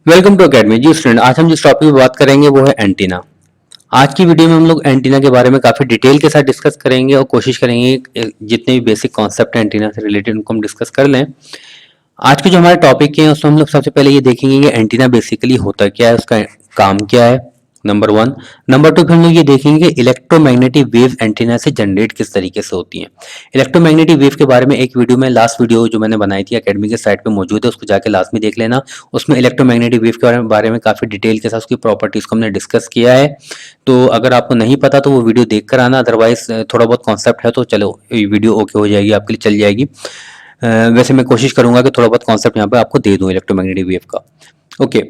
Welcome to academy G student. आज हम जिस टॉपिक पे बात करेंगे वो है एंटीना। आज की वीडियो में हम लोग एंटीना के बारे में काफी डिटेल के साथ डिस्कस करेंगे और कोशिश करेंगे जितने भी बेसिक कॉन्सेप्ट हैं एंटीना से रिलेटेड उनको हम डिस्कस कर लें। आज के जो हमारे टॉपिक है उसमें हम लोग सबसे पहले ये देखेंगे कि एंटीना बेसिकली होता क्या है, उसका काम क्या है, नंबर वन। नंबर टू पे हम लोग ये देखेंगे इलेक्ट्रोमैग्नेटिक वेव एंटीना से जनरेट किस तरीके से होती हैं। इलेक्ट्रोमैग्नेटिक वेव के बारे में एक वीडियो में, लास्ट वीडियो जो मैंने बनाई थी एकेडमी के साइट पे मौजूद है, उसको जाके लास्ट में देख लेना। उसमें इलेक्ट्रोमैग्नेटिक वेव के बारे में काफी डिटेल के साथ उसकी प्रॉपर्टीज को हमने डिस्कस किया है। तो अगर आपको नहीं पता तो वो वीडियो देख कर आना, अदरवाइज थोड़ा बहुत कॉन्सेप्ट है तो चलो ये वीडियो ओके हो जाएगी, आपके लिए चल जाएगी। वैसे मैं कोशिश करूंगा कि थोड़ा बहुत कॉन्सेप्ट यहाँ पे आपको दे दूं इलेक्ट्रोमैग्नेटिक वेव का। ओके।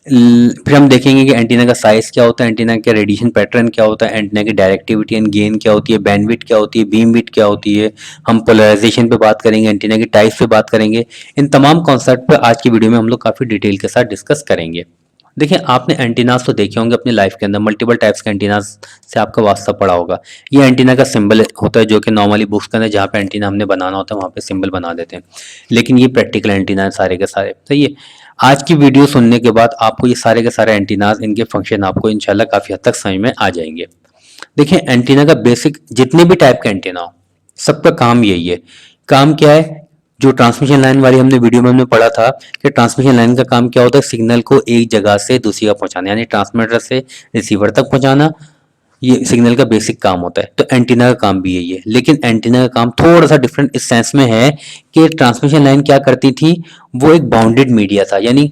फिर हम देखेंगे कि एंटीना का साइज क्या होता है, एंटीना का रेडिएशन पैटर्न क्या होता है, एंटीना की डायरेक्टिविटी एंड गेन क्या होती है, बैंडविड्थ क्या होती है, बीम विड्थ क्या होती है। हम पोलराइजेशन पे बात करेंगे, एंटीना की टाइप्स पे बात करेंगे। इन तमाम कॉन्सेप्ट पे आज की वीडियो में हम लोग काफी डिटेल के साथ डिस्कस करेंगे। देखिए, आपने एंटीनास तो देखे होंगे अपनी लाइफ के अंदर, मल्टीपल टाइप्स के एंटीनास से आपका वास्ता पड़ा होगा। ये एंटीना का सिंबल होता है जो कि नॉर्मली बुक्स के अंदर जहाँ पे एंटीना हमने बनाना होता है वहाँ पे सिंबल बना देते हैं, लेकिन ये प्रैक्टिकल एंटीना है सारे के सारे। सही है। आज की वीडियो सुनने के बाद आपको ये सारे के सारे एंटीनास, इनके फंक्शन आपको इंशाल्लाह काफी हद तक समझ में आ जाएंगे। देखिए, एंटीना का बेसिक जितने भी टाइप के एंटीना हो सबका काम यही है। काम क्या है? जो ट्रांसमिशन लाइन वाली हमने वीडियो में हमने पढ़ा था कि ट्रांसमिशन लाइन का काम क्या होता है, सिग्नल को एक जगह से दूसरी जगह पहुंचाना, यानी ट्रांसमीटर से रिसीवर तक पहुंचाना। ये सिग्नल का बेसिक काम होता है। तो एंटीना का काम भी यही है, लेकिन एंटीना का काम थोड़ा सा डिफरेंट इस सेंस में है कि ट्रांसमिशन लाइन क्या करती थी, वो एक बाउंडेड मीडिया था, यानी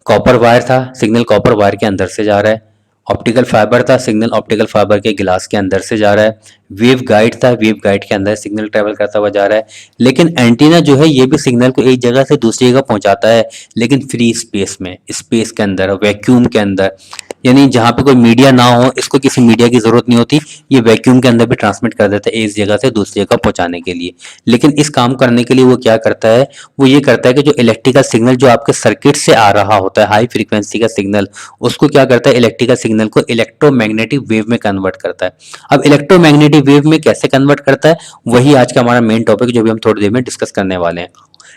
कॉपर वायर था, सिग्नल कॉपर वायर के अंदर से जा रहा है। ऑप्टिकल फाइबर था, सिग्नल ऑप्टिकल फाइबर के गिलास के अंदर से जा रहा है। वेव गाइड था, वेव गाइड के अंदर सिग्नल ट्रेवल करता हुआ जा रहा है। लेकिन एंटीना जो है ये भी सिग्नल को एक जगह से दूसरी जगह पहुंचाता है, लेकिन फ्री स्पेस में, स्पेस के अंदर, वैक्यूम के अंदर, यानी जहां पे कोई मीडिया ना हो, इसको किसी मीडिया की जरूरत नहीं होती, ये वैक्यूम के अंदर भी ट्रांसमिट कर देता है एक जगह से दूसरी जगह पहुंचाने के लिए। लेकिन इस काम करने के लिए वो क्या करता है, वो ये करता है कि जो इलेक्ट्रिकल सिग्नल जो आपके सर्किट से आ रहा होता है, हाई फ्रीक्वेंसी का सिग्नल, उसको क्या करता है, इलेक्ट्रिकल सिग्नल को इलेक्ट्रोमैग्नेटिक वेव में कन्वर्ट करता है। अब इलेक्ट्रोमैग्नेटिक वेव में कैसे कन्वर्ट करता है, वही आज का हमारा मेन टॉपिक जो भी हम थोड़ी देर में डिस्कस करने वाले हैं।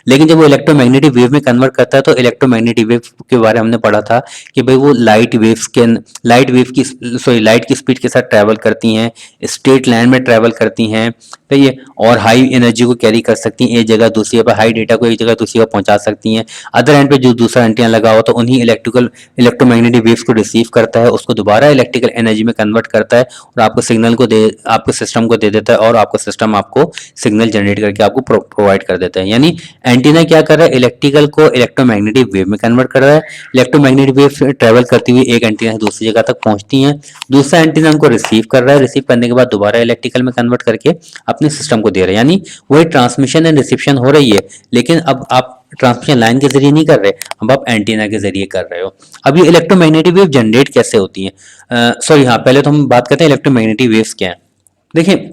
लेकिन जब वो इलेक्ट्रोमैग्नेटिक वेव में कन्वर्ट करता है तो इलेक्ट्रोमैग्नेटिक वेव के बारे में हमने पढ़ा था कि भाई वो लाइट की स्पीड के साथ ट्रैवल करती हैं, स्ट्रेट लाइन में ट्रैवल करती हैं, सही है, और हाई एनर्जी को कैरी कर सकती हैं एक जगह दूसरी जगह, हाई डेटा को एक जगह दूसरी जगह पहुंचा सकती हैं। अदर एंड पे जो दूसरा एंटीना लगा हो तो उन्हीं इलेक्ट्रोमैग्नेटिक वेव्स को रिसीव करता है, उसको दोबारा इलेक्ट्रिकल एनर्जी में कन्वर्ट करता है और आपको सिस्टम को दे देता है, और आपका सिस्टम आपको सिग्नल जनरेट करके आपको प्रोवाइड कर देता है। यानी एंटीना क्या कर रहा है, इलेक्ट्रिकल को इलेक्ट्रोमैग्नेटिक वेव में कन्वर्ट कर रहा है। इलेक्ट्रोमैग्नेटिक वेव ट्रेवल करती हुई एक एंटीना से दूसरी जगह तक पहुंचती हैं, दूसरा एंटीना उनको रिसीव कर रहा है, रिसीव करने के बाद दोबारा इलेक्ट्रिकल में कन्वर्ट करके अपने सिस्टम को दे रहा है। यानी वही ट्रांसमिशन एंड रिसेप्शन हो रही है, लेकिन अब आप ट्रांसमिशन लाइन के जरिए नहीं कर रहे, अब आप एंटीना के जरिए कर रहे हो। अब ये इलेक्ट्रोमैग्नेटिक वेव जनरेट कैसे होती है, सॉरी हाँ, पहले तो हम बात करते हैं इलेक्ट्रोमैग्नेटिक वेव्स क्या है। देखिए,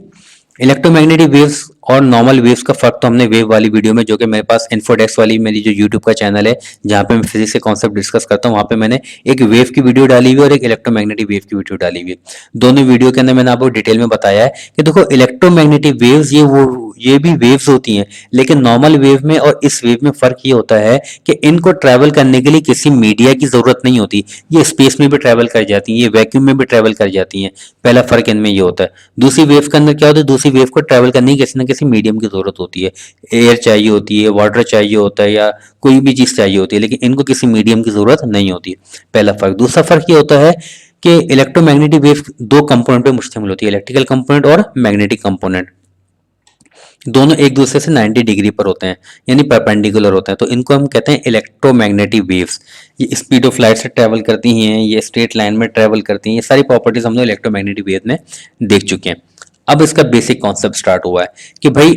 इलेक्ट्रोमैग्नेटिक वेव्स और नॉर्मल वेव्स का फर्क तो हमने वेव वाली वीडियो में, जो कि मेरे पास इन्फोडेक्स वाली मेरी जो यूट्यूब का चैनल है जहाँ पे मैं फिजिक्स के कॉन्सेप्ट डिस्कस करता हूँ, वहाँ पे मैंने एक वेव की वीडियो डाली हुई है और एक इलेक्ट्रोमैग्नेटिक वेव की वीडियो डाली हुई है। दोनों वीडियो के अंदर मैंने आपको डिटेल में बताया है कि देखो, इलेक्ट्रोमैग्नेटिक वेव्स ये भी वेव्स होती हैं, लेकिन नॉर्मल वेव में और इस वेव में फर्क ये होता है कि इनको ट्रैवल करने के लिए किसी मीडिया की जरूरत नहीं होती, ये स्पेस में भी ट्रैवल कर जाती हैं, ये वैक्यूम में भी ट्रैवल कर जाती हैं। पहला फर्क इनमें ये होता है। दूसरी वेव के अंदर क्या होता है, दूसरी वेव को ट्रैवल करने की किसी न किसी मीडियम की जरूरत होती है, एयर चाहिए होती है, वाटर चाहिए होता है, या कोई भी चीज चाहिए होती है, लेकिन इनको किसी मीडियम की जरूरत नहीं होती। पहला फर्क। दूसरा फर्क ये होता है कि इलेक्ट्रोमैग्नेटिक वेव दो कंपोनेंट पे मुश्तमिल होती है, इलेक्ट्रिकल कंपोनेंट और मैग्नेटिक कंपोनेंट। दोनों एक दूसरे से 90 डिग्री पर होते हैं, यानी परपेंडिकुलर होते हैं, तो इनको हम कहते हैं इलेक्ट्रोमैग्नेटिक वेव्स। ये स्पीड ऑफ लाइट से ट्रेवल करती हैं, ये स्ट्रेट लाइन में ट्रेवल करती हैं, ये सारी प्रॉपर्टीज हम लोग इलेक्ट्रोमैग्नेटिक वेव में देख चुके हैं। अब इसका बेसिक कॉन्सेप्ट स्टार्ट हुआ है कि भाई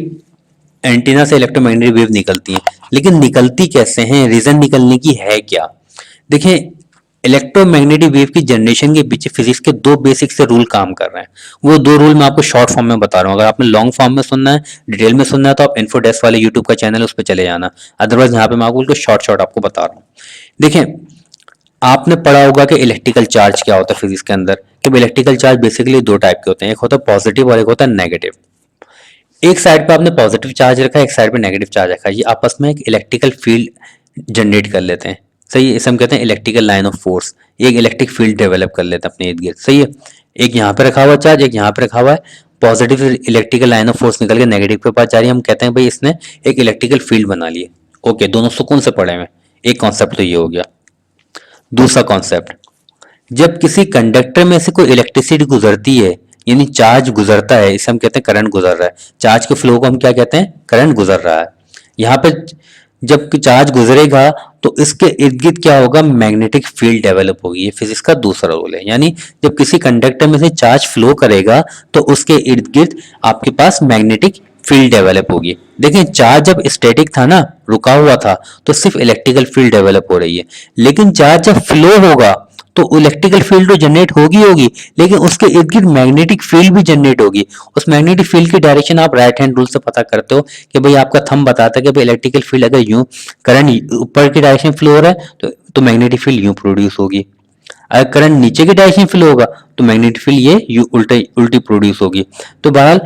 एंटीना से इलेक्ट्रोमैग्नेटिक वेव निकलती हैं, लेकिन निकलती कैसे हैं, रीजन निकलने की है क्या। देखिए, इलेक्ट्रोमैग्नेटिक वेव की जनरेशन के पीछे फिजिक्स के दो बेसिक से रूल काम कर रहे हैं। वो दो रूल मैं आपको शॉर्ट फॉर्म में बता रहा हूँ, अगर आपने लॉन्ग फॉर्म में सुनना है, डिटेल में सुनना है, तो आप इन्फोडेस्क वाले यूट्यूब का चैनल उस पर चले जाना। अदरवाइज यहाँ पे मैं आपको बिल्कुल शॉर्ट शॉर्ट आपको बता रहा हूँ। देखिए, आपने पढ़ा होगा कि इलेक्ट्रिकल चार्ज क्या होता है फिजिक्स के अंदर, कि इलेक्ट्रिकल चार्ज बेसिकली दो टाइप के होते हैं, एक होता है पॉजिटिव और एक होता है नेगेटिव। एक साइड पे आपने पॉजिटिव चार्ज रखा है, एक साइड पे नेगेटिव चार्ज रखा है, ये आपस में एक इलेक्ट्रिकल फील्ड जनरेट कर लेते हैं। सही है, इसे हम कहते हैं इलेक्ट्रिकल लाइन ऑफ फोर्स। एक इलेक्ट्रिक फील्ड डेवलप कर लेता है अपने इर्द गिर्द, सही है। एक यहाँ पे रखा हुआ चार्ज, एक यहाँ पे रखा हुआ है, positive electrical line of force निकल के नेगेटिव के पास जा रही है, हम कहते हैं भाई इसने एक इलेक्ट्रिकल फील्ड बना ली। ओके, दोनों सुकून से पढ़े हुए। एक कॉन्सेप्ट तो ये हो गया। दूसरा कॉन्सेप्ट, जब किसी कंडक्टर में से कोई इलेक्ट्रिसिटी गुजरती है, यानी चार्ज गुजरता है, इसे हम कहते हैं करंट गुजर रहा है। चार्ज के फ्लो को हम क्या कहते हैं? करंट गुजर रहा है। यहाँ पे जब चार्ज गुजरेगा तो इसके इर्द गिर्द क्या होगा? मैग्नेटिक फील्ड डेवलप होगी। ये फिजिक्स का दूसरा रूल है। यानी जब किसी कंडक्टर में से चार्ज फ्लो करेगा तो उसके इर्द गिर्द आपके पास मैग्नेटिक फील्ड डेवलप होगी। देखिए, चार्ज जब स्टैटिक था ना, रुका हुआ था, तो सिर्फ इलेक्ट्रिकल फील्ड डेवलप हो रही है। लेकिन चार्ज जब फ्लो होगा तो इलेक्ट्रिकल फील्ड तो जनरेट होगी होगी, लेकिन उसके इर्द गिर्द मैग्नेटिक फील्ड भी जनरेट होगी। उस मैग्नेटिक फील्ड की डायरेक्शन आप राइट हैंड रूल से पता करते हो कि भाई आपका थंब बताता है कि भाई इलेक्ट्रिकल फील्ड अगर यूं करंट ऊपर की डायरेक्शन फ्लो हो रहा है तो मैग्नेटिक फील्ड यूं प्रोड्यूस होगी। अगर करंट नीचे की डायरेक्शन फ्लो होगा तो मैग्नेटिक फील्ड ये यूं उल्टी प्रोड्यूस होगी। तो बहरहाल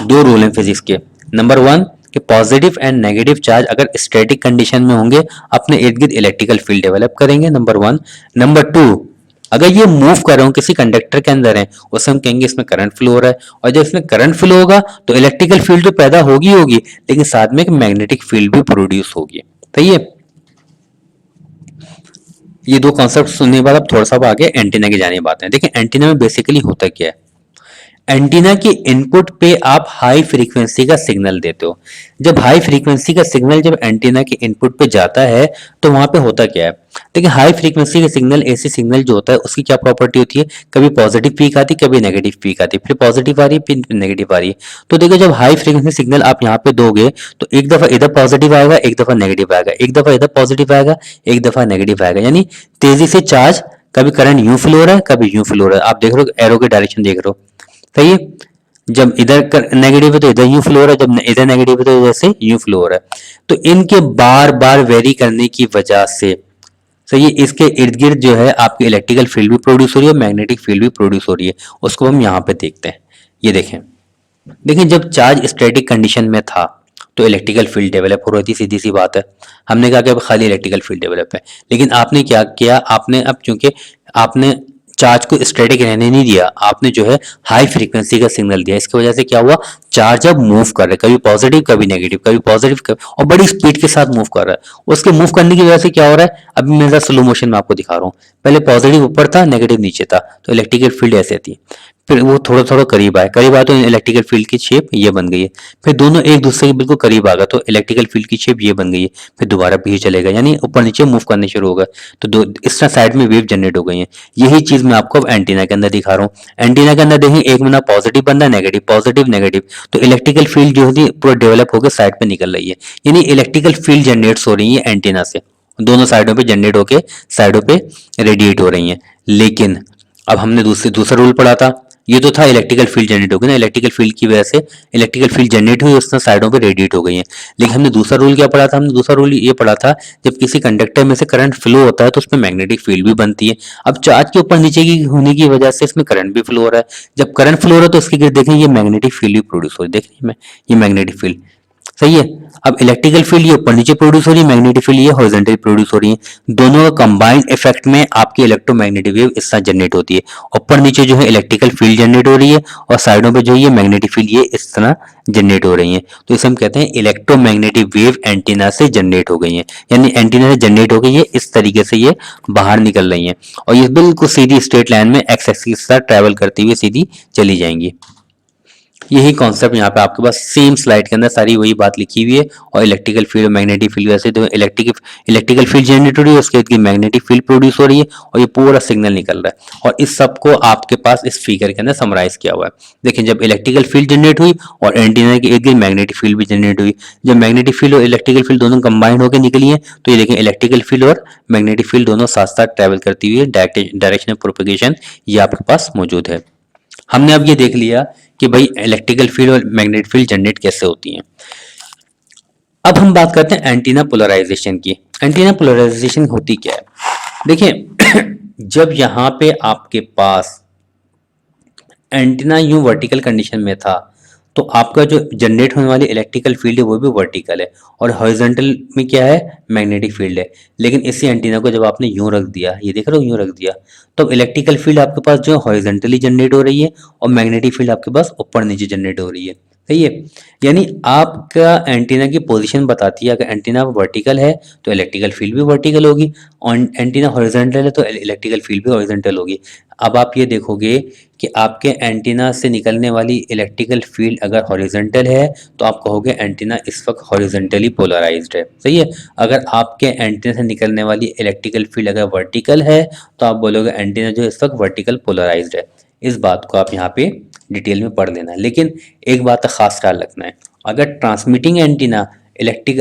दो रूल हैं फिजिक्स के। नंबर वन कि पॉजिटिव एंड नेगेटिव चार्ज अगर स्टैटिक कंडीशन में होंगे अपने इर्द गिर्द इलेक्ट्रिकल फील्ड डेवलप करेंगे, नंबर वन। नंबर टू, अगर ये मूव कर रहे हो किसी कंडक्टर के अंदर है, उसे हम कहेंगे इसमें करंट फ्लो हो रहा है, और जब इसमें करंट फ्लो होगा तो इलेक्ट्रिकल फील्ड तो पैदा होगी होगी, लेकिन साथ में एक मैग्नेटिक फील्ड भी प्रोड्यूस होगी। सही है। ये दो कॉन्सेप्ट सुनने के बाद अब थोड़ा सा आगे एंटीना की जाने बात है। देखिए, एंटीना में बेसिकली होता क्या है? एंटीना की इनपुट पे आप हाई फ्रीक्वेंसी का सिग्नल देते हो। जब हाई फ्रीक्वेंसी का सिग्नल जब एंटीना के इनपुट पे जाता है तो वहां पे होता क्या है? देखिए, हाई फ्रीक्वेंसी का सिग्नल, ऐसी सिग्नल जो होता है उसकी क्या प्रॉपर्टी होती है? कभी पॉजिटिव पीक आती है, कभी नेगेटिव पीक आती है, फिर पॉजिटिव आ रही है, फिर नेगेटिव आ रही है। तो देखो, जब हाई फ्रीक्वेंसी सिग्नल आप यहाँ पे दोगे तो एक दफा इधर पॉजिटिव आएगा, एक दफा नेगेटिव आएगा, एक दफा इधर पॉजिटिव आएगा, एक दफा नेगेटिव आएगा। यानी तेजी से चार्ज, कभी करंट यूं फ्लो हो रहा है, कभी यूं फ्लो हो रहा है। आप देख रहे हो, एरो के डायरेक्शन देख रहे हो, सही है। जब इधर नेगेटिव है तो इधर यूं फ्लो हो रहा है, जब इधर नेगेटिव है तो इधर से यूं फ्लो हो रहा है। तो इनके बार बार वेरी करने की वजह से, सही है, इसके इर्द गिर्द जो है आपकी इलेक्ट्रिकल फील्ड भी प्रोड्यूस हो रही है और मैग्नेटिक फील्ड भी प्रोड्यूस हो रही है। उसको हम यहाँ पे देखते हैं। ये देखें, देखिए, जब चार्ज स्टैटिक कंडीशन में था तो इलेक्ट्रिकल फील्ड डेवलप हो रही थी, सीधी सी बात है। हमने कहा कि अब खाली इलेक्ट्रिकल फील्ड डेवलप है, लेकिन आपने क्या किया? आपने अब चूंकि आपने चार्ज को स्टैटिक रहने नहीं दिया, आपने जो है हाई फ्रीक्वेंसी का सिग्नल दिया। इसकी वजह से क्या हुआ? चार्ज अब मूव कर रहा है, कभी पॉजिटिव कभी नेगेटिव, कभी पॉजिटिव कभी, और बड़ी स्पीड के साथ मूव कर रहा है। उसके मूव करने की वजह से क्या हो रहा है? अभी मैं स्लो मोशन में आपको दिखा रहा हूँ। पहले पॉजिटिव ऊपर था, नेगेटिव नीचे था, तो इलेक्ट्रिकल फील्ड ऐसे थी। फिर वो थोड़ा थोड़ा करीब आए तो इलेक्ट्रिकल फील्ड की शेप ये बन गई है। फिर दोनों एक दूसरे के बिल्कुल करीब आ गए तो इलेक्ट्रिकल फील्ड की शेप ये बन गई है। फिर दोबारा पीछे चलेगा, यानी ऊपर नीचे मूव करने शुरू होगा, तो दो इस तरह साइड में वेव जनरेट हो गई है। यही चीज मैं आपको अब एंटीना के अंदर दिखा रहा हूँ। एंटीना के अंदर देखें, एक महीना पॉजिटिव बन रहा है, नेगेटिव, पॉजिटिव नेगेटिव, तो इलेक्ट्रिकल फील्ड जो होती है पूरा डेवलप होकर साइड पे निकल रही है। यानी इलेक्ट्रिकल फील्ड जनरेट हो रही है एंटीना से, दोनों साइडों पे जनरेट होकर साइडों पे रेडिएट हो रही है। लेकिन अब हमने दूसरा रूल पढ़ा था, ये तो था इलेक्ट्रिकल फील्ड जनरेट हो गई ना, इलेक्ट्रिकल फील्ड की वजह से इलेक्ट्रिकल फील्ड जनरेट हुई, उसने साइडों पे रेडिएट हो गई है। लेकिन हमने दूसरा रूल क्या पढ़ा था? हमने दूसरा रूल ये पढ़ा था, जब किसी कंडक्टर में से करंट फ्लो होता है तो उसमें मैग्नेटिक फील्ड भी बनती है। अब चार्ज के ऊपर नीचे की होने की वजह से इसमें करंट भी फ्लो हो रहा है। जब करंट फ्लो हो रहा है तो इसके गिर्द देखें, ये मैग्नेटिक फील्ड भी प्रोड्यूस हो रही है। देखें ये मैग्नेटिक फील्ड, सही है। अब इलेक्ट्रिकल फील्ड ये ऊपर नीचे प्रोड्यूस हो रही है, मैग्नेटिक फील्ड ये हॉरिजॉन्टली प्रोड्यूस हो रही है। दोनों का कंबाइंड इफेक्ट में आपकी इलेक्ट्रोमैग्नेटिक वेव इस तरह जनरेट होती है। ऊपर नीचे जो है इलेक्ट्रिकल फील्ड जनरेट हो रही है और साइडों पे जो है ये मैग्नेटिक फील्ड ये इस तरह जनरेट हो रही है। तो इसे हम कहते हैं इलेक्ट्रोमैग्नेटिक वेव एंटीना से जनरेट हो गई है। यानी एंटीना से जनरेट हो गई है, इस तरीके से ये बाहर निकल रही है और ये बिल्कुल सीधी स्ट्रेट लाइन में एक्स एक्सिस के साथ ट्रेवल करती हुई सीधी चली जाएंगी। यही कॉन्सेप्ट यहाँ पे आपके पास सेम स्लाइड के अंदर सारी वही बात लिखी हुई है। और इलेक्ट्रिकल फील्ड, मैग्नेटिक फील्ड, वैसे तो इलेक्ट्रिकल फील्ड जनरेट हो रही है, उसके बाद मैग्नेटिक फील्ड प्रोड्यूस हो रही है और ये पूरा सिग्नल निकल रहा है। और इस सब को आपके पास इस फिगर के अंदर समराइज किया हुआ है। देखिए, जब इलेक्ट्रिकल फील्ड जनरेट हुई और एंटीना के इर्द गिर्द मैग्नेटिक फील्ड भी जनरेट हुई, जब मैग्नेटिक फील्ड और इलेक्ट्रिकल फील्ड दोनों कंबाइंड होकर निकली है तो ये देखें, इलेक्ट्रिकल फील्ड और मैग्नेटिक फील्ड दोनों साथ साथ ट्रेवल करती हुई डायरेक्शन ऑफ प्रोपेगेशन ये आपके पास मौजूद है। हमने अब ये देख लिया कि भाई इलेक्ट्रिकल फील्ड और मैग्नेटिक फील्ड जनरेट कैसे होती हैं। अब हम बात करते हैं एंटीना पोलराइजेशन की। एंटीना पोलराइजेशन होती क्या है? देखिए जब यहाँ पे आपके पास एंटीना यूं वर्टिकल कंडीशन में था तो आपका जो जनरेट होने वाली इलेक्ट्रिकल फील्ड है वो भी वर्टिकल है, और हॉरिजॉन्टल में क्या है, मैग्नेटिक फील्ड है। लेकिन इसी एंटीना को जब आपने यूं रख दिया, ये देख रहे हो यूं रख दिया, तो इलेक्ट्रिकल फील्ड आपके पास जो हॉरिजॉन्टली जनरेट हो रही है, और मैग्नेटिक फील्ड आपके पास ऊपर नीचे जनरेट हो रही है। सही है। यानी आपका एंटीना की पोजीशन बताती है, अगर एंटीना वर्टिकल है तो इलेक्ट्रिकल फील्ड भी वर्टिकल होगी, और एंटीना हॉरिजॉन्टल है तो इलेक्ट्रिकल फील्ड भी हॉरिजॉन्टल होगी। अब आप ये देखोगे कि आपके एंटीना से निकलने वाली इलेक्ट्रिकल फील्ड अगर हॉरिजॉन्टल है तो आप कहोगे एंटीना इस वक्त हॉरिजॉन्टली पोलराइज्ड है। सही है। अगर आपके एंटीना से निकलने वाली इलेक्ट्रिकल फील्ड अगर वर्टिकल है तो आप बोलोगे एंटीना जो इस वक्त वर्टिकल पोलराइज्ड है। इस बात को आप यहाँ पे डिटेल में पढ़ लेना है। लेकिन एक बात का खास ख्याल रखना है, अगर transmitting antenna electric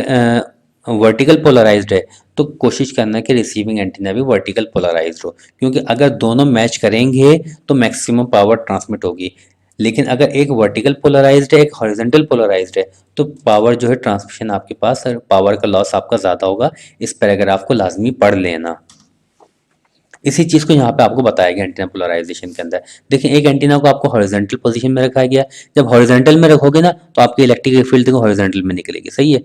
vertical polarized है तो कोशिश करना कि रिसीविंग एंटीना भी वर्टिकल पोलराइज्ड हो, क्योंकि अगर दोनों मैच करेंगे तो मैक्सिमम पावर ट्रांसमिट होगी। लेकिन अगर एक वर्टिकल पोलराइज्ड है, एक हॉरिजॉन्टल पोलराइज्ड है, तो पावर जो है ट्रांसमिशन आपके पास, पावर का लॉस आपका ज़्यादा होगा। इस पैराग्राफ को लाजमी पढ़ लेना। इसी चीज़ को यहाँ पे आपको बताया गया एंटीना पोलराइजेशन के अंदर। देखिए एक एंटीना को आपको हॉरिजॉन्टल पोजीशन में रखा गया, जब हॉरिजॉन्टल में रखोगे ना तो आपकी इलेक्ट्रिकल फील्ड देखो हॉरिजॉन्टल में निकलेगी। सही है।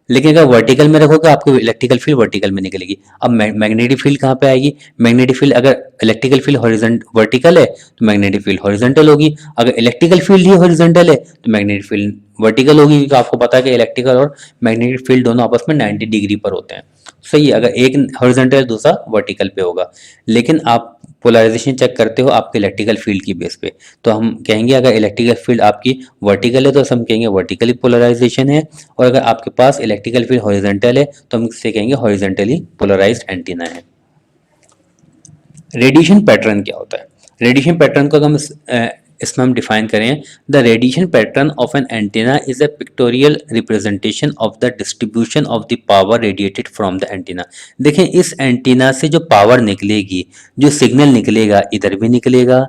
लेकिन अगर वर्टिकल में रखोगे आपको इलेक्ट्रिकल फील्ड वर्टिकल में निकलेगी। अब मैग्नेटिक फील्ड कहाँ पे आएगी, मैग्नेटिक फील्ड अगर इलेक्ट्रिकल फील्ड हॉरिजॉन्टल वर्टिकल है तो मैग्नेटिक फील्ड हॉरिजॉन्टल होगी, अगर इलेक्ट्रिकल फील्ड ही हॉरिजॉन्टल है तो मैग्नेटिक फील्ड वर्टिकल होगी, क्योंकि आपको पता है कि इलेक्ट्रिकल और मैग्नेटिक फील्ड दोनों आपस में 90 डिग्री पर होते हैं। सही है। अगर एक हॉरिजॉन्टल है दूसरा वर्टिकल पे होगा। लेकिन आप पोलराइजेशन चेक करते हो आपके इलेक्ट्रिकल फील्ड की बेस पे, तो हम कहेंगे अगर इलेक्ट्रिकल फील्ड आपकी वर्टिकल है तो हम कहेंगे वर्टिकली पोलराइजेशन है, और अगर आपके पास इलेक्ट्रिकल फील्ड हॉरिजॉन्टल है तो हम इसे कहेंगे हॉरिजॉन्टली पोलराइज्ड एंटीना है। रेडिएशन पैटर्न क्या होता है, रेडिएशन पैटर्न को अगर हम इसमें हम डिफाइन करें, the radiation pattern of an antenna is a pictorial representation of the distribution of the power radiated from the antenna. देखें इस एंटीना से जो पावर निकलेगी, जो सिग्नल निकलेगा, इधर भी निकलेगा,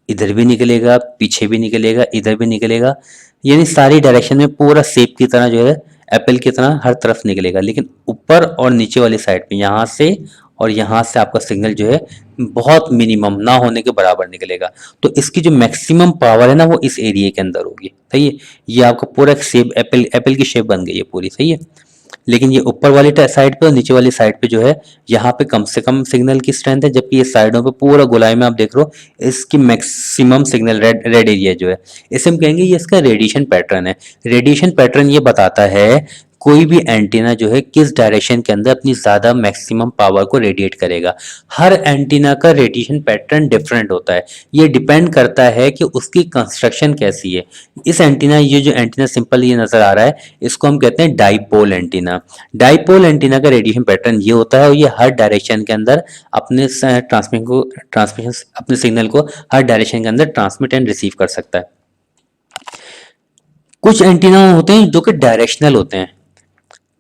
इधर भी निकलेगा, पीछे भी निकलेगा, इधर भी निकलेगा, यानी सारी डायरेक्शन में पूरा सेप की तरह जो है, एप्पल की तरह हर तरफ निकलेगा। लेकिन ऊपर और नीचे वाली साइड पे, यहाँ से और यहाँ से आपका सिग्नल जो है बहुत मिनिमम ना होने के बराबर निकलेगा। तो इसकी जो मैक्सिमम पावर है ना वो इस एरिया के अंदर होगी। सही है। ये आपका पूरा शेप एप्पल एप्पल की शेप बन गई है पूरी। सही है। लेकिन ये ऊपर वाली साइड पे और नीचे वाली साइड पे जो है, यहाँ पे कम से कम सिग्नल की स्ट्रेंथ है, जबकि ये साइडों पे पूरा गोलाई में आप देख रहे हो इसकी maximum signal red red area जो है, इसे हम कहेंगे ये इसका रेडिएशन पैटर्न है। रेडिएशन पैटर्न ये बताता है कोई भी एंटीना जो है किस डायरेक्शन के अंदर अपनी ज्यादा मैक्सिमम पावर को रेडिएट करेगा। हर एंटीना का रेडिएशन पैटर्न डिफरेंट होता है। ये डिपेंड करता है कि उसकी कंस्ट्रक्शन कैसी है। इस एंटीना, ये जो एंटीना सिंपल ये नजर आ रहा है, इसको हम कहते हैं डाइपोल एंटीना। डाइपोल एंटीना का रेडिएशन पैटर्न ये होता है और ये हर डायरेक्शन के अंदर अपने ट्रांसमिशन अपने सिग्नल को हर डायरेक्शन के अंदर ट्रांसमिट एंड रिसीव कर सकता है। कुछ एंटीना होते हैं जो कि डायरेक्शनल होते हैं,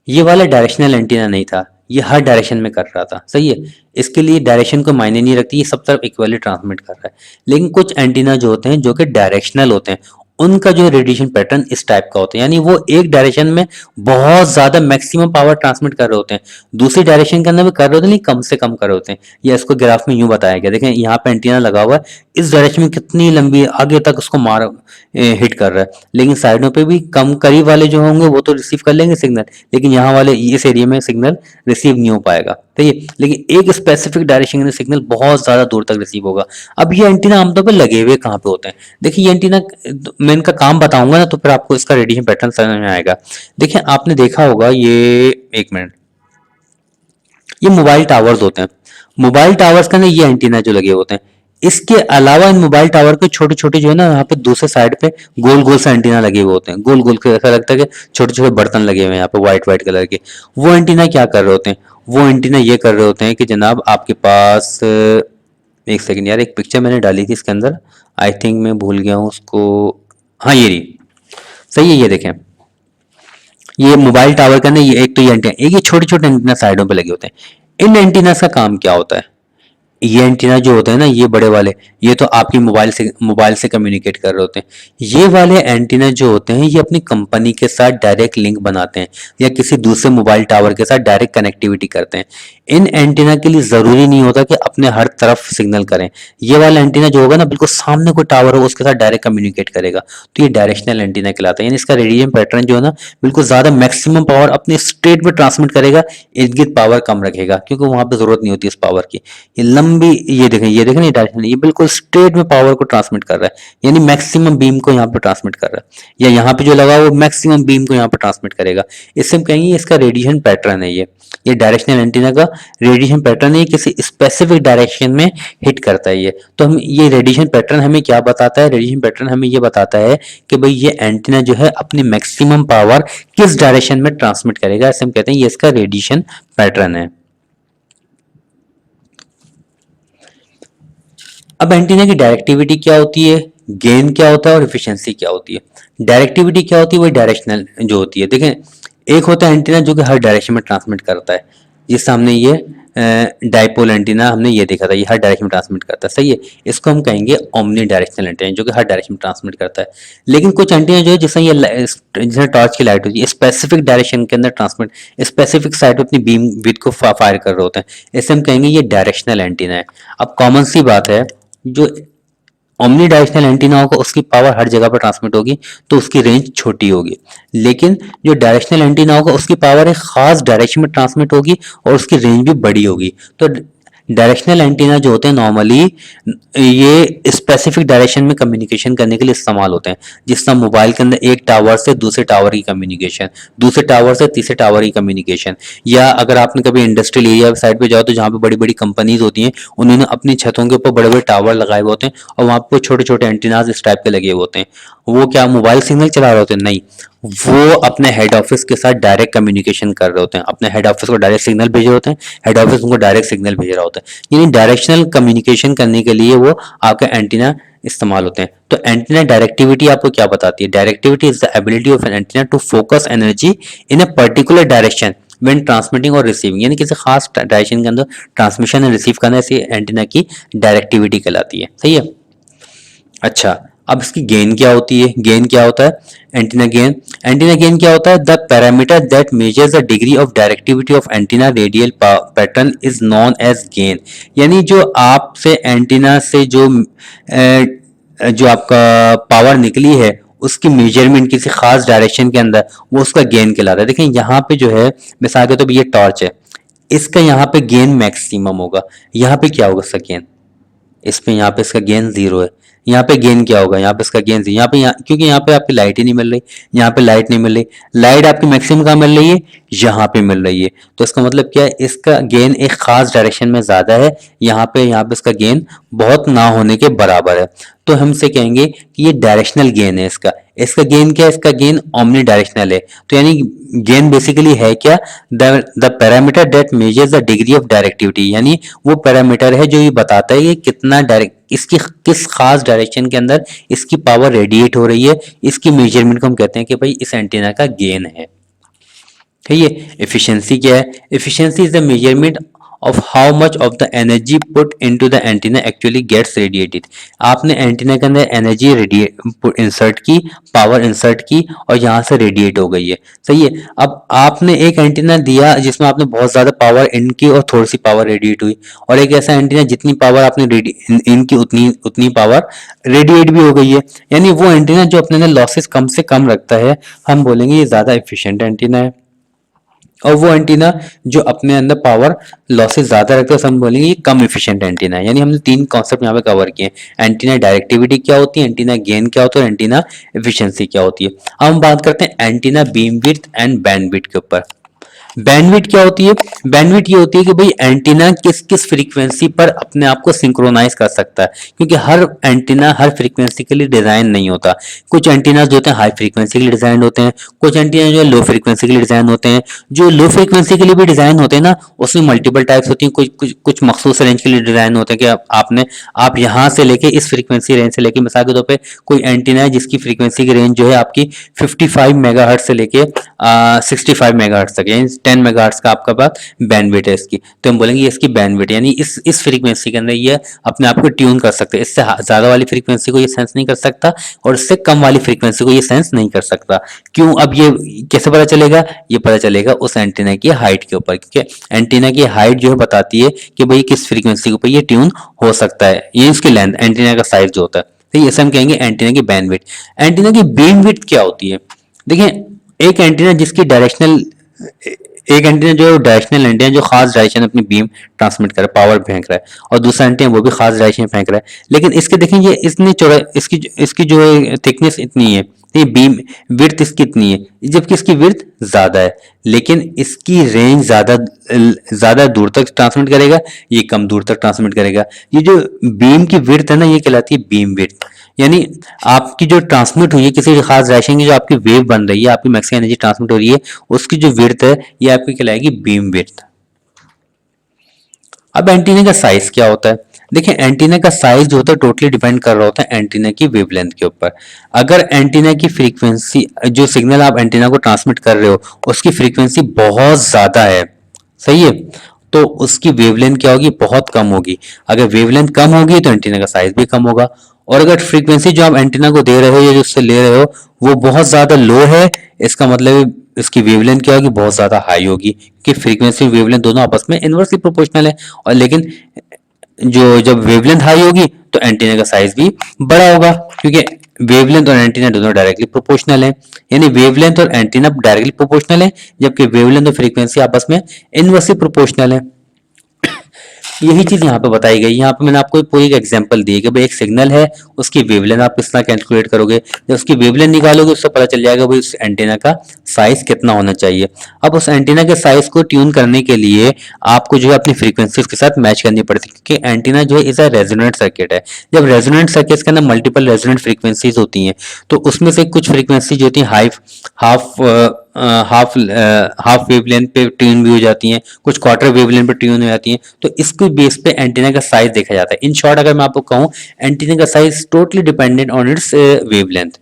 ये वाला डायरेक्शनल एंटीना नहीं था, ये हर डायरेक्शन में कर रहा था। सही है। इसके लिए डायरेक्शन को मायने नहीं रखती, ये सब तरफ इक्वली ट्रांसमिट कर रहा है। लेकिन कुछ एंटीना जो होते हैं जो कि डायरेक्शनल होते हैं, उनका जो रेडिएशन पैटर्न इस टाइप का होता है, यानी वो एक डायरेक्शन में बहुत ज्यादा मैक्सिमम पावर ट्रांसमिट कर रहे होते हैं, दूसरी डायरेक्शन के अंदर भी कर रहे होते हैं लेकिन कम से कम कर रहे होते हैं। या इसको ग्राफ में यूं बताया गया, देखें यहाँ पे एंटीना लगा हुआ है, इस डायरेक्शन में कितनी लंबी आगे तक उसको मार हिट कर रहा है, लेकिन साइडों पे भी कम करीब वाले जो होंगे वो तो रिसीव कर लेंगे सिग्नल, लेकिन यहाँ वाले इस एरिया में सिग्नल रिसीव नहीं हो पाएगा। ठीक है। लेकिन एक स्पेसिफिक डायरेक्शन में सिग्नल बहुत ज्यादा दूर तक रिसीव होगा। अब ये एंटीना आमतौर पर लगे हुए कहाँ पे होते हैं, देखिए ये एंटीना मैं इनका काम बताऊंगा ना तो फिर आपको इसका रेडिएशन पैटर्न समझ में आएगा। देखिए आपने देखा होगा ये, एक मिनट, ये मोबाइल टावर्स होते हैं, मोबाइल टावर्स के अंदर ये एंटीना जो लगे होते हैं। इसके अलावा इन मोबाइल टावर पे छोटे छोटे जो है ना, यहाँ पे दूसरे साइड पे गोल गोल से एंटीना लगे हुए होते हैं, गोल गोल के ऐसा लगता है कि छोटे छोटे बर्तन लगे हुए हैं यहाँ पे व्हाइट व्हाइट कलर के। वो एंटीना क्या कर रहे होते हैं, वो एंटीना ये कर रहे होते हैं कि जनाब आपके पास, एक सेकेंड यार, एक पिक्चर मैंने डाली थी इसके अंदर, आई थिंक मैं भूल गया हूँ उसको, हाँ ये रही। सही है। ये देखें, ये मोबाइल टावर का ना, ये एक तो ये एंटीना, एक ये छोटे छोटे एंटीना साइडों पे लगे होते हैं। इन एंटीना का काम क्या होता है, ये एंटीना जो होते हैं ना, ये बड़े वाले, ये तो आपकी मोबाइल से कम्युनिकेट कर रहे होते हैं। ये वाले एंटीना जो होते हैं ये अपनी कंपनी के साथ डायरेक्ट लिंक बनाते हैं या किसी दूसरे मोबाइल टावर के साथ डायरेक्ट कनेक्टिविटी करते हैं। इन एंटीना के लिए जरूरी नहीं होता कि अपने हर तरफ सिग्नल करें। ये वाला एंटीना जो होगा ना, बिल्कुल सामने कोई टावर हो उसके साथ डायरेक्ट कम्युनिकेट करेगा, तो ये डायरेक्शनल एंटीना कहलाता है। यानी इसका रेडिएशन पैटर्न जो है ना, बिल्कुल ज्यादा मैक्सिमम पावर अपने स्ट्रेट में ट्रांसमिट करेगा, इर्द गिर्द पावर कम रखेगा क्योंकि वहां पे जरूरत नहीं होती इस पावर की। ये लंबी, ये देखें ये डायरेक्शन, ये बिल्कुल स्ट्रेट में पावर को ट्रांसमिट कर रहा है, यानी मैक्सिमम बीम को यहाँ पे ट्रांसमिट कर रहा है। या यहाँ पे जो लगा वो मैक्सिमम बीम को यहाँ पे ट्रांसमिट करेगा। इससे हम कहेंगे इसका रेडिएशन पैटर्न है। ये डायरेक्शनल एंटीना का रेडिएशन पैटर्न है, किसी स्पेसिफिक डायरेक्शन में हिट करता है ये। तो हम ये रेडिएशन पैटर्न हमें क्या बताता है? रेडिएशन पैटर्न हमें ये बताता है कि भाई ये एंटीना जो है अपनी मैक्सिमम पावर किस डायरेक्शन में ट्रांसमिट करेगा, ऐसे हम कहते हैं ये इसका रेडिएशन पैटर्न है। अब एंटीना की डायरेक्टिविटी क्या होती है, गेन क्या होता है और एफिशिएंसी क्या होती है। डायरेक्टिविटी क्या होती है? वही डायरेक्शनल जो होती है। देखें, एक होता है एंटीना जो कि हर डायरेक्शन में ट्रांसमिट करता है, जिससे हमने ये डाइपोल एंटीना हमने ये देखा था, ये हर डायरेक्शन में ट्रांसमिट करता है, सही है। इसको हम कहेंगे ओमनी डायरेक्शनल एंटीना, जो कि हर डायरेक्शन में ट्रांसमिट करता है। लेकिन कुछ एंटीना जो है, जैसे टॉर्च की लाइट होती है, स्पेसिफिक डायरेक्शन के अंदर ट्रांसमिट, स्पेसिफिक साइड पे अपनी बीम विड्थ को फायर कर रहे होते हैं, इससे हम कहेंगे ये डायरेक्शनल एंटीना है। अब कॉमन सी बात है, जो ओमनी डायरेक्शनल एंटीना होगा उसकी पावर हर जगह पर ट्रांसमिट होगी, तो उसकी रेंज छोटी होगी। लेकिन जो डायरेक्शनल एंटीना होगा उसकी पावर एक खास डायरेक्शन में ट्रांसमिट होगी और उसकी रेंज भी बड़ी होगी। तो डायरेक्शनल एंटीना जो होते हैं नॉर्मली ये स्पेसिफिक डायरेक्शन में कम्युनिकेशन करने के लिए इस्तेमाल होते हैं। जिस तरह मोबाइल के अंदर एक टावर से दूसरे टावर की कम्युनिकेशन, दूसरे टावर से तीसरे टावर की कम्युनिकेशन, या अगर आपने कभी इंडस्ट्रियल एरिया साइड पे जाओ तो जहाँ पे बड़ी बड़ी कंपनीज होती हैं, उन्होंने अपनी छतों के ऊपर बड़े बड़े टावर लगाए हुए होते हैं और वहाँ पे छोटे छोटे एंटीनाज इस टाइप के लगे हुए होते हैं। वो क्या मोबाइल सिग्नल चला रहे होते हैं? नहीं, वो अपने हेड ऑफिस के साथ डायरेक्ट कम्युनिकेशन कर रहे होते हैं, अपने हेड ऑफिस को डायरेक्ट सिग्नल भेज रहे होते हैं, हेड ऑफिस उनको डायरेक्ट सिग्नल भेज रहा होता है। यानी डायरेक्शनल कम्युनिकेशन करने के लिए वो आपका एंटीना इस्तेमाल होते हैं। तो एंटीना डायरेक्टिविटी आपको क्या बताती है? Directivity is the ability of an antenna to focus energy in a particular direction when transmitting और रिसीविंग, यानी किसी खास डायरेक्शन के अंदर ट्रांसमिशन और रिसीव करने से एंटीना की डायरेक्टिविटी कहलाती है, सही है। अच्छा, अब इसकी गेन क्या होती है? गेन क्या होता है? एंटीना गेन क्या होता है? The parameter that measures the degree of directivity of antenna radial pattern is known as gain. यानी जो आपसे एंटीना से जो आपका पावर निकली है उसकी मेजरमेंट किसी खास डायरेक्शन के अंदर, वो उसका गेन कहलाता है। देखें यहाँ पे जो है, मिसाल के तो ये टॉर्च है, इसका यहाँ पे गेन मैक्सिमम होगा। यहाँ पे क्या होगा इसका गेन? यहाँ पे इसका गेन 0 है। यहाँ पे गेन क्या होगा? यहाँ पे इसका गेन 0, क्योंकि यहाँ पे आपकी लाइट ही नहीं मिल रही, यहाँ पे लाइट नहीं मिल रही। लाइट आपकी मैक्सिमम कहाँ मिल रही है? यहाँ पे मिल रही है। तो इसका मतलब क्या है? इसका गेन एक खास डायरेक्शन में ज्यादा है, यहाँ पे इसका गेन बहुत ना होने के बराबर है। तो हमसे कहेंगे कि ये डायरेक्शनल गेन है। इसका गेन क्या है? इसका गेन ओमनी डायरेक्शनल है। तो यानी गेन बेसिकली है क्या? The parameter that measures the degree of directivity, यानी वो पैरामीटर है जो ये बताता है कि कितना इसकी किस खास डायरेक्शन के अंदर इसकी पावर रेडिएट हो रही है। इसकी मेजरमेंट को हम कहते हैं कि भाई इस एंटीना का गेन है। ठीक है। एफिशिएंसी क्या है? Efficiency is the measurement of how much of the energy put into the antenna actually gets radiated। आपने एंटीना के अंदर एनर्जी इंसर्ट की, पावर इंसर्ट की और यहाँ से रेडिएट हो गई है, सही है। अब आपने एक एंटीना दिया जिसमें आपने बहुत ज्यादा पावर इन की और थोड़ी सी पावर रेडिएट हुई, और एक ऐसा एंटीना जितनी पावर आपने इन की उतनी पावर रेडिएट भी हो गई है। यानी वो एंटीना जो अपने अंदर लॉसेस कम से कम रखता है, हम बोलेंगे ये ज्यादा एफिशिएंट एंटीना है। और वो एंटीना जो अपने अंदर पावर लॉसेस ज्यादा रखते हैं, हम बोलेंगे ये कम एफिशिएंट एंटीना है। यानी हमने 3 कॉन्सेप्ट यहाँ पे कवर किए। एंटीना डायरेक्टिविटी क्या होती है, एंटीना गेन क्या होता है और एंटीना एफिशिएंसी क्या होती है। अब हम बात करते हैं antenna beam width and bandwidth के ऊपर। बैंडविड्थ क्या होती है? बैंडविड्थ ये होती है कि भाई एंटीना किस किस फ्रीक्वेंसी पर अपने आप को सिंक्रोनाइज कर सकता है, क्योंकि हर एंटीना हर फ्रीक्वेंसी के लिए डिजाइन नहीं होता। कुछ एंटीना जो होते हैं हाई फ्रीक्वेंसी के लिए डिजाइन होते हैं, कुछ एंटीना जो है लो फ्रीक्वेंसी के लिए डिजाइन होते हैं। जो लो फ्रीक्वेंसी के लिए भी डिजाइन होते हैं ना, उसमें मल्टीपल टाइप्स होती हैं। कुछ मखसूस रेंज के लिए डिजाइन होते हैं कि आप यहाँ से लेके इस फ्रीक्वेंसी रेंज से लेके, मिसाल के तौर पे कोई एंटीना है जिसकी फ्रीक्वेंसी की रेंज जो है आपकी 55 मेगाहर्ट्ज से लेके 65 मेगाहर्ट्ज तक है, 10 मेगाहर्ट्ज का आपका पास बैंडविड्थ है इसकी, तो हम बोलेंगे इसकी बैंडविड्थ, यानी इस फ्रीक्वेंसी के अंदर ये अपने आप को ट्यून कर सकते हैं। इससे ज़्यादा वाली फ्रीक्वेंसी को ये सेंस नहीं कर सकता और इससे कम वाली फ्रीक्वेंसी को ये सेंस नहीं कर सकता। क्यों? अब ये कैसे पता चलेगा? ये पता चलेगा उस एंटीना की हाइट के ऊपर, क्योंकि एंटीना की हाइट जो है बताती है कि भाई किस फ्रीक्वेंसी के ऊपर ये ट्यून हो सकता है, ये इसकी लेंथ, एंटीना का साइज जो होता है। तो ये हम कहेंगे एंटीना की बैंडविड्थ। एंटीना की बीमविड्थ क्या होती है? देखिए एक एंटीना जिसकी डायरेक्शनल, एक एंटीना जो डायरेक्शनल एंटीना जो खास डायरेक्शन अपनी बीम ट्रांसमिट कर रहा है, पावर फेंक रहा है, और दूसरा एंटीना वो भी खास डायरेक्शन फेंक रहा है, लेकिन इसके देखें ये इतनी चौड़ा, इसकी जो थिकनेस इतनी है, ये बीम विड्थ इसकी इतनी है, जबकि इसकी विड्थ ज्यादा है, लेकिन इसकी रेंज ज्यादा दूर तक ट्रांसमिट करेगा, ये कम दूर तक ट्रांसमिट करेगा। ये जो बीम की विड्थ है ना, ये कहलाती है बीम विड्थ। यानी आपकी जो ट्रांसमिट हुई है किसी खास डायरेक्शन की, जो आपकी वेव बन रही है, आपकी मैक्सिमम एनर्जी ट्रांसमिट हो रही है, उसकी जो विड्थ है ये आपकी कहलाएगी बीम विड्थ। अब एंटीना का साइज क्या होता है? देखिए एंटीना का साइज जो होता है टोटली डिपेंड कर रहा होता है एंटीना की वेवलेंथ के ऊपर। अगर एंटीना की फ्रीक्वेंसी, जो सिग्नल आप एंटीना को ट्रांसमिट कर रहे हो उसकी फ्रीक्वेंसी बहुत ज्यादा है, सही है, तो उसकी वेवलेंथ क्या होगी? बहुत कम होगी। अगर वेवलेंथ कम होगी तो एंटीना का साइज भी कम होगा। और अगर फ्रीक्वेंसी जो आप एंटीना को दे रहे हो या जो उससे ले रहे हो वो बहुत ज्यादा लो है, इसका मतलब इसकी वेवलेंथ क्या होगी? बहुत ज्यादा हाई होगी, कि फ्रीक्वेंसी वेवलेंथ दोनों आपस में इनवर्सली प्रोपोर्शनल है। और लेकिन जो जब वेवलेंथ हाई होगी तो एंटीना का साइज भी बड़ा होगा, क्योंकि वेवलेंथ और एंटीना दोनों डायरेक्टली प्रोपोर्शनल है। यानी वेवलेंथ और एंटीना डायरेक्टली प्रोपोर्शनल है, जबकि वेवलेंथ और फ्रीक्वेंसी आपस में इनवर्सली प्रोपोर्शनल है। यही चीज यहाँ पे बताई गई। यहाँ पे मैंने आपको पूरी एक एग्जांपल दी है कि भाई एक सिग्नल है, उसकी वेवलेंथ आप किस तरह कैलकुलेट करोगे, जब उसकी वेवलेंथ निकालोगे उससे पता चल जाएगा भाई उस एंटीना का साइज कितना होना चाहिए। अब उस एंटीना के साइज को ट्यून करने के लिए आपको जो है अपनी फ्रीक्वेंसीज के साथ मैच करनी पड़ती है, क्योंकि एंटीना जो है इज अ रेजोनेंट सर्किट है। जब रेजोनेंट सर्किट के अंदर मल्टीपल रेजोनेंट फ्रीक्वेंसीज होती हैं, तो उसमें से कुछ फ्रीक्वेंसी जो होती है हाफ हाफ वेवलेंथ पे ट्यून भी हो जाती हैं, कुछ क्वार्टर वेवलेंथ पे ट्यून हो जाती हैं, तो इसके बेस पे एंटीना का साइज देखा जाता है। इन शॉर्ट अगर मैं आपको कहूं, एंटीना का size totally dependent on it's wavelength.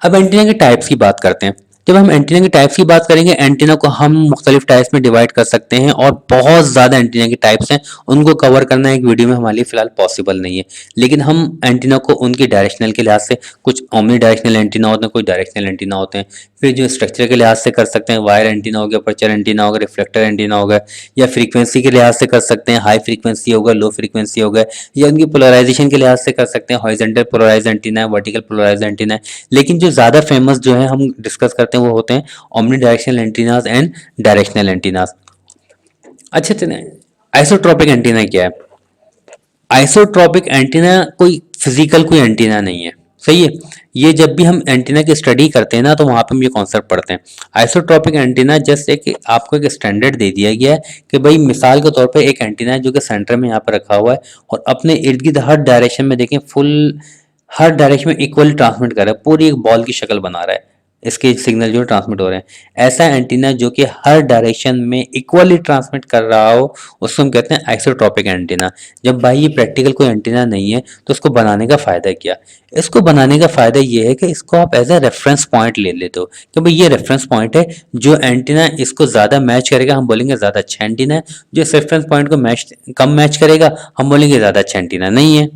अब एंटीना के टाइप्स की बात करते हैं। जब हम एंटीना के टाइप्स की बात करेंगे, एंटीना को हम मुख्तलिफ टाइप्स में डिवाइड कर सकते हैं, और बहुत ज़्यादा एंटीना के टाइप्स हैं, उनको कवर करना एक वीडियो में हमारे लिए फिलहाल पॉसिबल नहीं है। लेकिन हम एंटीना को उनकी डायरेक्शनल के लिहाज से, कुछ ओमनी डायरेक्शनल एंटीना होते हैं, कुछ डायरेक्शनल एंटीना होते हैं, फिर जो स्ट्रक्चर के लिहाज से कर सकते हैं, वायर एंटीना हो गया, अपर्चर एंटीना हो गया, रिफ्लेक्टर एंटीना हो गया, या फ्रीक्वेंसी के लिहाज से कर सकते हैं, हाई फ्रीक्वेंसी होगा, लो फ्रीक्वेंसी होगा, या उनकी पोलराइजेशन के लिहाज से कर सकते हैं, हॉरिजॉन्टल पोलराइज एंटीना है, वर्टिकल पोलराइज एंटीना है। लेकिन जो ज़्यादा फेमस जो है हम डिस्कस करते हैं वो होते हैं omni directional antennas and directional antennas. अच्छे तो आइसोट्रोपिक एंटीना क्या है? आइसोट्रोपिक एंटीना कोई फिजिकल कोई एंटीना नहीं है, सही है। ये जब भी हम एंटीना की स्टडी करते हैं ना, तो वहां पे हम ये कॉन्सेप्ट पढ़ते हैं। आइसोट्रोपिक एंटीना जस्ट एक आपको एक स्टैंडर्ड दे दिया गया है कि भाई मिसाल के तौर पे एक एंटीना है जो कि सेंटर में यहाँ पर रखा हुआ है, और अपने इर्द गिर्द हर डायरेक्शन में देखें फुल, हर डायरेक्शन में इक्वली ट्रांसमिट कर रहा है, पूरी एक बॉल की शक्ल बना रहा है, इसके सिग्नल जो ट्रांसमिट हो रहे हैं। ऐसा एंटीना जो कि हर डायरेक्शन में इक्वली ट्रांसमिट कर रहा हो, उसको हम कहते हैं आइसोट्रोपिक एंटीना। जब भाई ये प्रैक्टिकल कोई एंटीना नहीं है, तो उसको बनाने का फायदा क्या? इसको बनाने का फायदा ये है कि इसको आप एज ए रेफरेंस पॉइंट ले लेते हो कि भाई ये रेफरेंस पॉइंट है, जो एंटीना इसको ज्यादा मैच करेगा हम बोलेंगे ज्यादा अच्छा एंटीना है, जो इस रेफरेंस पॉइंट को कम मैच करेगा हम बोलेंगे ज्यादा अच्छा एंटीना नहीं है।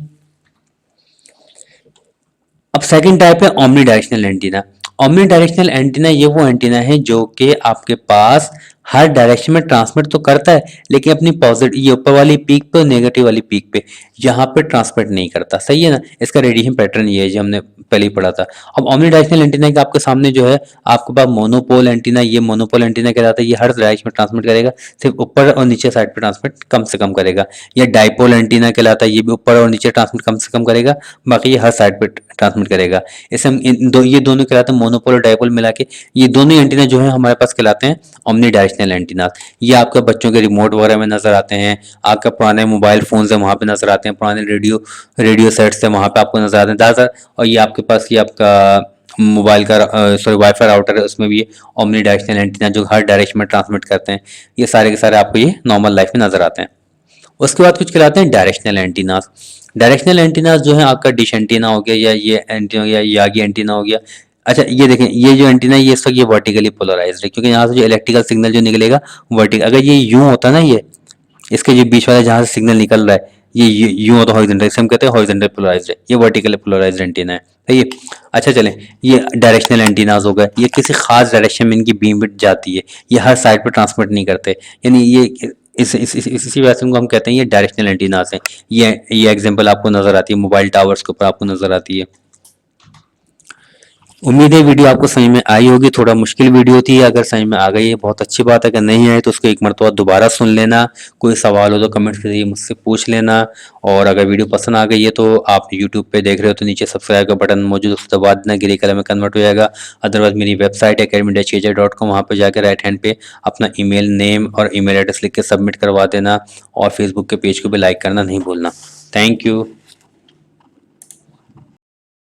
अब सेकंड टाइप है omni directional antenna. Omni directional antenna ये वो एंटीना है जो कि आपके पास हर डायरेक्शन में ट्रांसमिट तो करता है, लेकिन अपनी पॉजिटिव, ये ऊपर वाली पीक पे, नेगेटिव वाली पीक पे, यहाँ पे ट्रांसमिट नहीं करता, सही है ना। इसका रेडिएशन पैटर्न ये है जो हमने पहले ही पढ़ा था। अब ओमनी डायरेक्शनल एंटीना के आपके सामने जो है, आपके पास मोनोपोल एंटीना, ये मोनोपोल एंटीना कहलाता है, ये हर डायरेक्शन में ट्रांसमिट करेगा, सिर्फ ऊपर और नीचे साइड पे ट्रांसमिट कम से कम करेगा। या डाइपोल एंटीना कहलाता है, ये भी ऊपर और नीचे ट्रांसमिट कम से कम करेगा, बाकी ये हर साइड पे ट्रांसमिट करेगा। इसे हम ये दोनों कहलाते हैं, मोनोपोल और डाइपोल मिला के ये दोनों एंटीना जो है हमारे पास कहलाते हैं ओमनी डायरेक्शनल एंटीना। ये आपके बच्चों के रिमोट वगैरह में नजर आते हैं, आपके पुराने मोबाइल फोन से वहां पे नजर आते हैं, पुराने रेडियो सेट से वहां पे आपको नजर आते हैं ज्यादातर। और ये आपके पास ये आपका मोबाइल का सॉरी वाईफाई राउटर है, उसमें भी ओमनी डायरेक्शनल एंटीना जो हर डायरेक्शन में ट्रांसमिट करते हैं, ये सारे के सारे आपको ये नॉर्मल लाइफ में नजर आते हैं। उसके बाद कुछ कहलाते हैं डायरेक्शनल एंटीनास। डायरेक्शनल एंटीनास जो है आपका डिश एंटीना हो गया, या ये एंटीना, या यागी एंटीना हो गया, अच्छा ये देखें, ये जो एंटीना ये इस वक्त ये वर्टिकली पोलराइज्ड है, क्योंकि यहाँ से जो इलेक्ट्रिकल सिग्नल जो निकलेगा वर्टिकल, अगर ये यूं होता ना, ये इसके जो बीच वाला जहाँ से सिग्नल निकल रहा है ये यूं होता हॉरिजॉन्टल, इसे हम कहते हैं हॉरिजॉन्टल पोलराइज्ड है, ये वर्टिकली पोलराइज्ड एंटीना है। सही है। अच्छा चलें, ये डायरेक्शनल एंटीनाज हो गए, ये किसी खास डायरेक्शन में इनकी बीम विड्थ जाती है, ये हर साइड पर ट्रांसमिट नहीं करते, यानी ये इसी वजह से इनको हम कहते हैं ये डायरेक्शनल एंटीनाज हैं। ये एग्जांपल आपको नजर आती है मोबाइल टावर्स के ऊपर आपको नजर आती है। उम्मीद है वीडियो आपको समझ में आई होगी। थोड़ा मुश्किल वीडियो थी, अगर समझ में आ गई है बहुत अच्छी बात है, अगर नहीं आए तो उसको एक मरतबा दोबारा सुन लेना। कोई सवाल हो तो कमेंट के जरिए मुझसे पूछ लेना। और अगर वीडियो पसंद आ गई है तो आप यूट्यूब पे देख रहे हो तो नीचे सब्सक्राइब का बटन मौजूद है, उसको दबा देना, ग्रे कलर में कन्वर्ट हो जाएगा। अदरवाइज मेरी वेबसाइट है academy-kj.com, वहाँ पर जाकर राइट हैंड पे अपना ईमेल नेम और ईमेल एड्रेस लिख के सबमिट करवा देना। और फेसबुक के पेज को भी लाइक करना नहीं भूलना। Thank you.